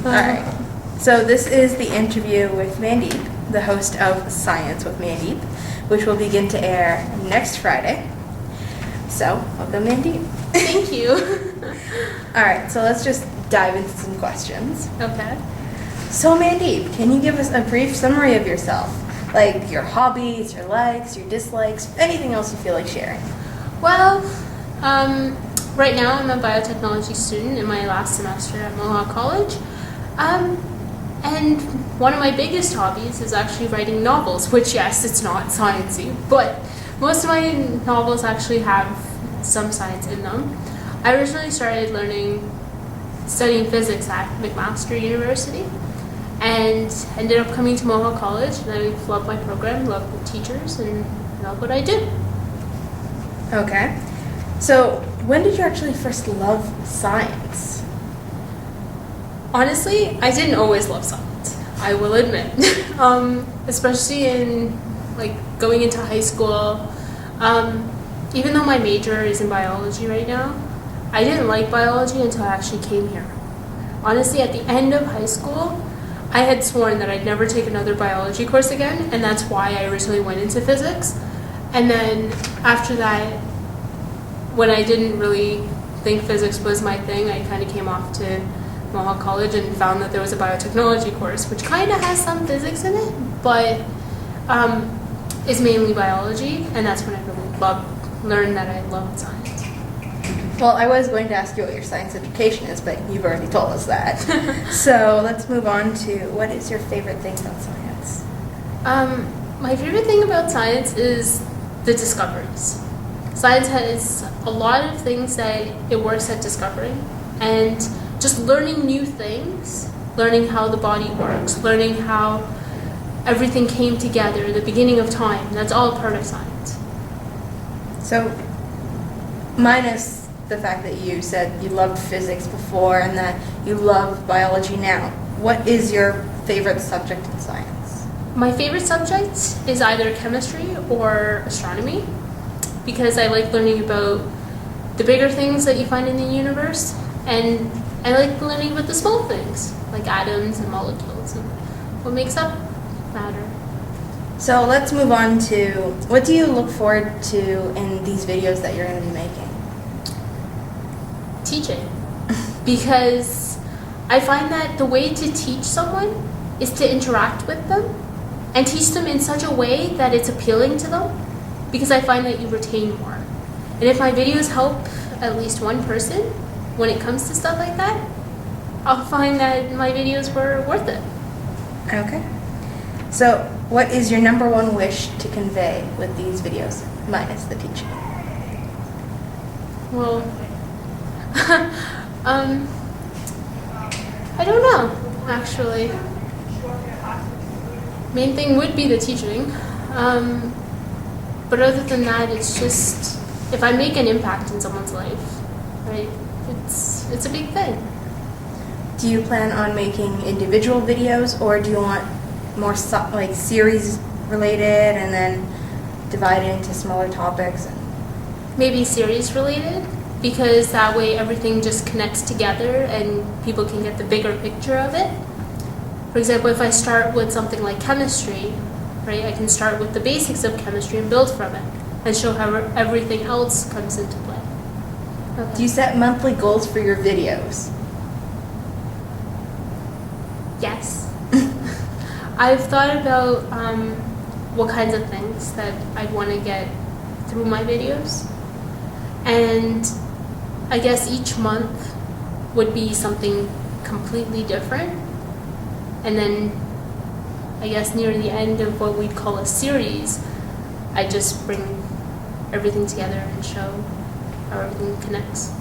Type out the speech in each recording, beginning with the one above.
All right. So this is the interview with Mandeep, the host of Science with Mandeep, which will begin to air next Friday. So, welcome, Mandeep. Thank you. All right, so let's just dive into some questions. Okay. So, Mandeep, can you give us a brief summary of yourself? Like your hobbies, your likes, your dislikes, anything else you feel like sharing? Well, right now I'm a biotechnology student in my last semester at Mohawk College. And one of my biggest hobbies is actually writing novels, which, yes, it's not sciencey, but most of my novels actually have some science in them. I originally started studying physics at McMaster University, and ended up coming to Mohawk College, and I love my program, love the teachers, and love what I do. Okay. So, when did you actually first love science? Honestly, I didn't always love science, I will admit. Especially in going into high school. Even though my major is in biology right now, I didn't like biology until I actually came here. Honestly, at the end of high school, I had sworn that I'd never take another biology course again, and that's why I originally went into physics. And then after that, when I didn't really think physics was my thing, I kind of came off to Mohawk College and found that there was a biotechnology course, which kind of has some physics in it, but is mainly biology, and that's when I really learned that I loved science. Well, I was going to ask you what your science education is, but you've already told us that. So let's move on to, what is your favorite thing about science? My favorite thing about science is the discoveries. Science has a lot of things that it works at discovering, and just learning new things, learning how the body works, learning how everything came together, the beginning of time, that's all part of science. So, minus the fact that you said you loved physics before and that you love biology now, what is your favorite subject in science? My favorite subject is either chemistry or astronomy, because I like learning about the bigger things that you find in the universe, and I like learning about the small things, like atoms and molecules and what makes up matter. So let's move on to, what do you look forward to in these videos that you're going to be making? Teaching. Because I find that the way to teach someone is to interact with them and teach them in such a way that it's appealing to them, because I find that you retain more. And if my videos help at least one person when it comes to stuff like that, I'll find that my videos were worth it. Okay. So, what is your number one wish to convey with these videos, minus the teaching? Well, I don't know, actually. Main thing would be the teaching. But other than that, it's just, if I make an impact in someone's life, right, it's a big thing. Do you plan on making individual videos, or do you want more series related and then divide it into smaller topics? Maybe series related, because that way everything just connects together and people can get the bigger picture of it. For example, if I start with something like chemistry, right, I can start with the basics of chemistry and build from it and show how everything else comes into play. Okay. Do you set monthly goals for your videos? Yes. I've thought about what kinds of things that I'd want to get through my videos, and I guess each month would be something completely different, and then I guess near the end of what we'd call a series, I just bring everything together and show how everything connects.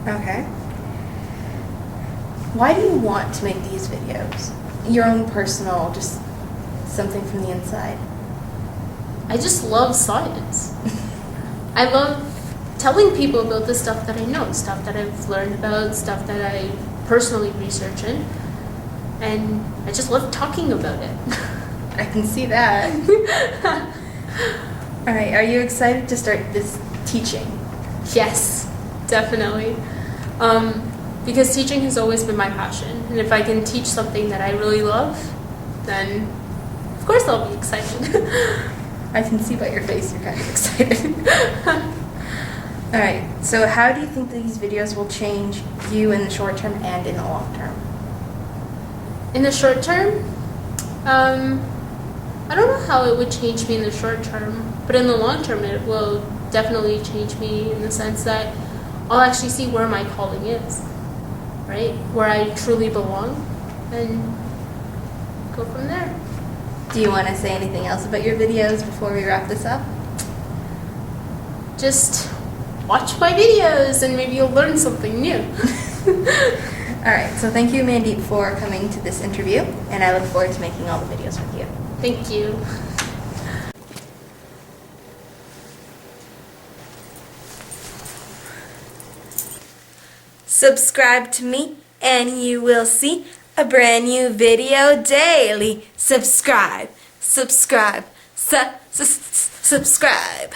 Okay. Why do you want to make these videos? Your own personal, just something from the inside? I just love science. I love telling people about the stuff that I know, stuff that I've learned about, stuff that I personally research in, and I just love talking about it. I can see that. All right, are you excited to start this teaching? Yes, definitely. because teaching has always been my passion. And if I can teach something that I really love, then of course I'll be excited. I can see by your face you're kind of excited. Alright, so how do you think these videos will change you in the short term and in the long term? In the short term, I don't know how it would change me in the short term, but in the long term it will definitely change me in the sense that I'll actually see where my calling is, right? Where I truly belong, and go from there. Do you want to say anything else about your videos before we wrap this up? Just watch my videos and maybe you'll learn something new. Alright, so thank you, Mandeep, for coming to this interview, and I look forward to making all the videos with you. Thank you. Subscribe to me and you will see a brand new video daily. Subscribe, subscribe, subscribe.